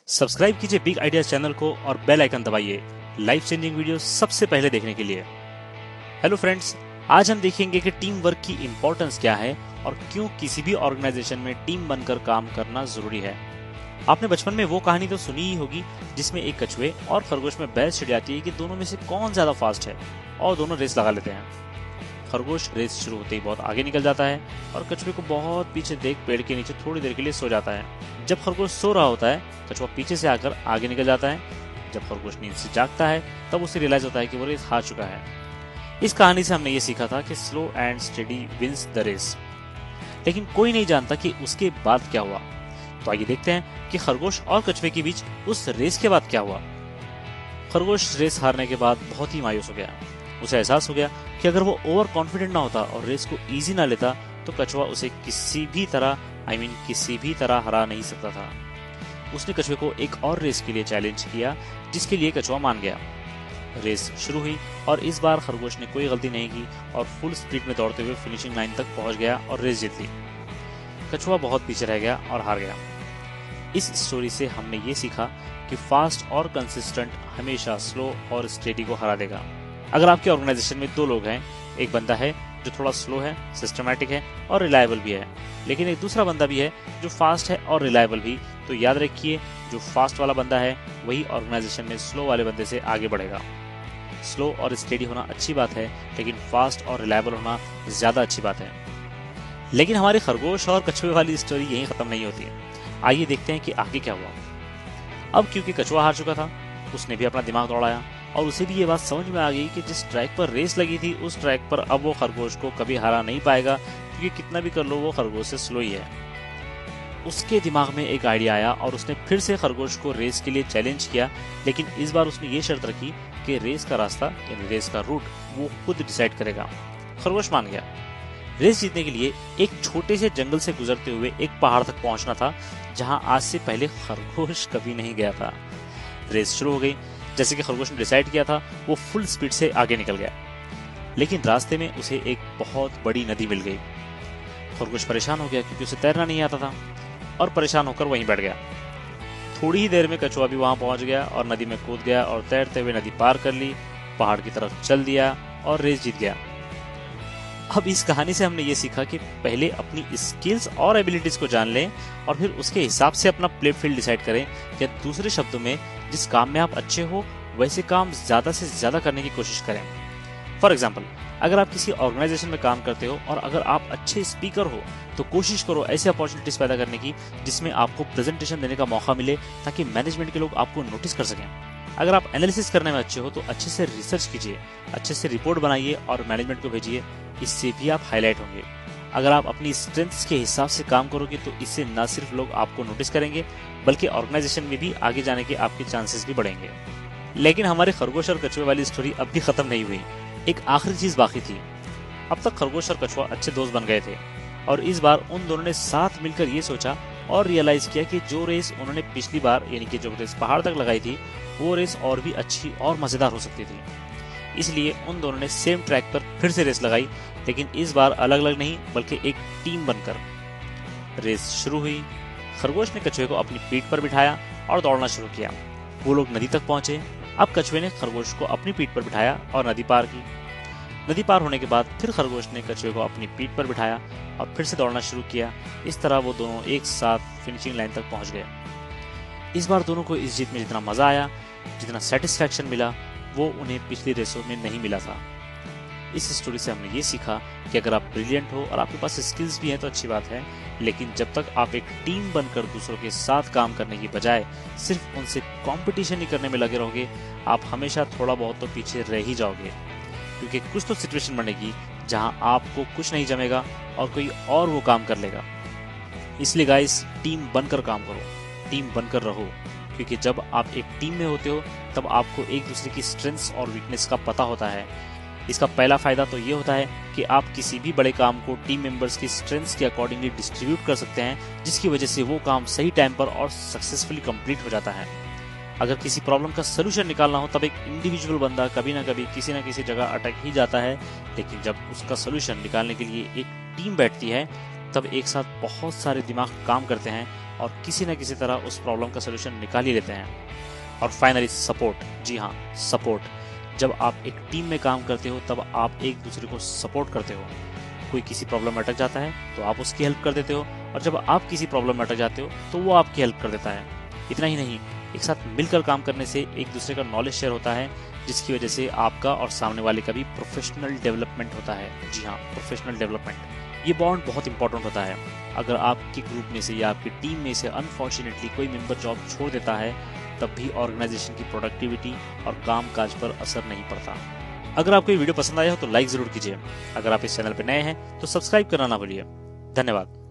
Subscribe कीजिए big ideas channel को और बेल आइकन दबाइए लाइफ चेंजिंग वीडियो सबसे पहले देखने के लिए। हेलो फ्रेंड्स, आज हम देखेंगे कि टीम वर्क की इंपॉर्टेंस क्या है और क्यों किसी भी ऑर्गेनाइजेशन में टीम बनकर काम करना जरूरी है। आपने बचपन में वो कहानी तो सुनी ही होगी जिसमें एक कछुए और खरगोश में बहस छिड़ जाती है कि दोनों में से कौन ज्यादा फास्ट है और दोनों रेस लगा लेते हैं। खरगोश रेस शुरू होते ही बहुत आगे निकल जाता है और कछुए को बहुत पीछे देख पेड़ के नीचे थोड़ी देर के लिए सो जाता है। जब खरगोश सो रहा होता है, कछुआ पीछे से आकर आगे निकल जाता है। जब खरगोश नींद से जागता है तब उसे रियलाइज होता है कि वो रेस हार चुका है। इस कहानी से हमने ये सीखा था कि slow and steady wins the race. लेकिन कोई नहीं जानता कि उसके बाद क्या हुआ। तो आइए देखते हैं कि खरगोश और कछुए के बीच उस रेस के बाद क्या हुआ। खरगोश रेस हारने के बाद बहुत ही मायूस हो गया। उसे एहसास हो गया कि अगर वो ओवर कॉन्फिडेंट ना होता और रेस को इजी ना लेता तो कछुआ उसे किसी भी तरह हरा नहीं सकता था। उसने कछुए को एक और रेस के लिए चैलेंज किया, जिसके लिए कछुआ मान गया। रेस शुरू हुई और इस बार खरगोश ने कोई गलती नहीं की और फुल स्पीड में दौड़ते हुए फिनिशिंग लाइन तक पहुंच गया और रेस जीत ली। कछुआ बहुत पीछे रह गया और हार गया। इस स्टोरी से हमने ये सीखा कि फास्ट और कंसिस्टेंट हमेशा स्लो और स्टेडी को हरा देगा। अगर आपके ऑर्गेनाइजेशन में दो लोग हैं, एक बंदा है जो थोड़ा स्लो है, सिस्टमैटिक है और रिलायबल भी है, लेकिन एक दूसरा बंदा भी है जो फास्ट है और रिलायबल भी, तो याद रखिए जो फास्ट वाला बंदा है वही ऑर्गेनाइजेशन में स्लो वाले बंदे से आगे बढ़ेगा। स्लो और स्टेडी होना अच्छी बात है, लेकिन फास्ट और रिलायबल होना ज्यादा अच्छी बात है। लेकिन हमारी खरगोश और कछुए वाली स्टोरी यहीं खत्म नहीं होती है। आइए देखते हैं कि आगे क्या हुआ। अब क्योंकि कछुआ हार चुका था, उसने भी अपना दिमाग दौड़ाया और उसे भी ये बात समझ में आ गई कि जिस ट्रैक पर रेस लगी थी उस ट्रैक पर अब वो खरगोश को कभी हरा नहीं पाएगा, क्योंकि कितना भी कर लो वो खरगोश से स्लो ही है। उसके दिमाग में एक आइडिया आया और उसने फिर से खरगोश को रेस के लिए चैलेंज किया, लेकिन इस बार उसने ये शर्त रखी कि रेस का रास्ता यानी रेस का रूट वो खुद डिसाइड करेगा। खरगोश मान गया। रेस जीतने के लिए एक छोटे से जंगल से गुजरते हुए एक पहाड़ तक पहुंचना था, जहां आज से पहले खरगोश कभी नहीं गया था। रेस शुरू हो गई। जैसे कि खरगोश ने डिसाइड किया था, वो फुल स्पीड से आगे निकल गया, लेकिन रास्ते में उसे एक बहुत बड़ी नदी मिल गई। खरगोश परेशान हो गया क्योंकि उसे तैरना नहीं आता था और परेशान होकर वहीं बैठ गया। थोड़ी ही देर में कछुआ भी वहां पहुंच गया और नदी में कूद गया और तैरते हुए नदी पार कर ली, पहाड़ की तरफ चल दिया और रेस जीत गया। अब इस कहानी से हमने ये सीखा कि पहले अपनी स्किल्स और एबिलिटीज को जान लें और फिर उसके हिसाब से अपना प्ले फील्ड डिसाइड करें। या दूसरे शब्दों में, जिस काम में आप अच्छे हो वैसे काम ज्यादा से ज्यादा करने की कोशिश करें। फॉर एग्जाम्पल, अगर आप किसी ऑर्गेनाइजेशन में काम करते हो और अगर आप अच्छे स्पीकर हो तो कोशिश करो ऐसे अपॉर्चुनिटीज पैदा करने की जिसमें आपको प्रेजेंटेशन देने का मौका मिले, ताकि मैनेजमेंट के लोग आपको नोटिस कर सकें। अगर आप एनालिसिस करने में अच्छे हो तो अच्छे से रिसर्च कीजिए, अच्छे से रिपोर्ट बनाइए और मैनेजमेंट को भेजिए, इससे भी आप हाईलाइट होंगे। अगर आप अपनी स्ट्रेंथ्स के हिसाब से काम करोगे तो इससे न सिर्फ लोग आपको नोटिस करेंगे बल्कि ऑर्गेनाइजेशन में भी आगे जाने के आपके चांसेस भी बढ़ेंगे। लेकिन हमारे खरगोश और कछुए वाली स्टोरी अब भी खत्म नहीं हुई। एक आखिरी चीज बाकी थी। अब तक खरगोश और कछुआ अच्छे दोस्त बन गए थे और इस बार उन दोनों ने साथ मिलकर ये सोचा और रियलाइज किया कि जो रेस उन्होंने पिछली बार यानी कि जो रेस पहाड़ तक लगाई थी वो रेस और भी अच्छी और मजेदार हो सकती थी। इसलिए उन दोनों ने सेम ट्रैक पर फिर से रेस लगाई, लेकिन इस बार अलग अलग नहीं बल्कि एक टीम बनकर। रेस शुरू हुई। खरगोश ने कछुए को अपनी पीठ पर बिठाया और दौड़ना शुरू किया। वो लोग नदी तक पहुंचे। अब कछुए ने खरगोश को अपनी पीठ पर बिठाया और नदी पार की। नदी पार होने के बाद फिर खरगोश ने कछुए को अपनी पीठ पर बिठाया और फिर से दौड़ना शुरू किया। इस तरह वो दोनों एक साथ फिनिशिंग लाइन तक पहुंच गए। इस बार दोनों को इस जीत में जितना मजा आया, जितना सेटिस्फैक्शन मिला, वो उन्हें पिछली रेसों में नहीं मिला था। इस स्टोरी से हमने ये सीखा कि अगर आप ब्रिलियंट हो और आपके पास स्किल्स भी हैं तो अच्छी बात है, लेकिन जब तक आप एक टीम बनकर दूसरों के साथ काम करने की बजाय सिर्फ उनसे कंपटीशन ही करने में लगे रहोगे, आप हमेशा थोड़ा बहुत तो पीछे रह ही जाओगे। क्योंकि कुछ तो सिचुएशन बनेगी जहां आपको कुछ नहीं जमेगा और कोई और वो काम कर लेगा। इसलिए गाइस, टीम बनकर काम करो, टीम बनकर रहो, क्योंकि जब आप एक टीम में होते हो तब आपको एक दूसरे की स्ट्रेंथ्स और वीकनेस का पता होता है। इसका पहला फायदा तो ये होता है कि आप किसी भी बड़े काम को टीम मेंबर्स की स्ट्रेंथ्स के अकॉर्डिंगली डिस्ट्रीब्यूट कर सकते हैं, जिसकी वजह से वो काम सही टाइम पर और सक्सेसफुली कंप्लीट हो जाता है। अगर किसी प्रॉब्लम का सोल्यूशन निकालना हो तब एक इंडिविजुअल बंदा कभी ना कभी किसी ना किसी जगह अटक ही जाता है, लेकिन जब उसका सोल्यूशन निकालने के लिए एक टीम बैठती है तब एक साथ बहुत सारे दिमाग काम करते हैं और किसी न किसी तरह उस प्रॉब्लम का सोल्यूशन निकाल ही लेते हैं। और फाइनली सपोर्ट, जी हाँ सपोर्ट। जब आप एक टीम में काम करते हो तब आप एक दूसरे को सपोर्ट करते हो। कोई किसी प्रॉब्लम में अटक जाता है तो आप उसकी हेल्प कर देते हो, और जब आप किसी प्रॉब्लम में अटक जाते हो तो वो आपकी हेल्प कर देता है। इतना ही नहीं, एक साथ मिलकर काम करने से एक दूसरे का नॉलेज शेयर होता है, जिसकी वजह से आपका और सामने वाले का भी प्रोफेशनल डेवलपमेंट होता है। जी हाँ, प्रोफेशनल डेवलपमेंट। ये बॉन्ड बहुत इंपॉर्टेंट होता है। अगर आपके ग्रुप में से या आपकी टीम में से अनफॉर्चुनेटली कोई मेंबर जॉब छोड़ देता है, तब भी ऑर्गेनाइजेशन की प्रोडक्टिविटी और काम काज पर असर नहीं पड़ता। अगर आपको ये वीडियो पसंद आया हो तो लाइक जरूर कीजिए। अगर आप इस चैनल पर नए हैं तो सब्सक्राइब करना ना भूलिए। धन्यवाद।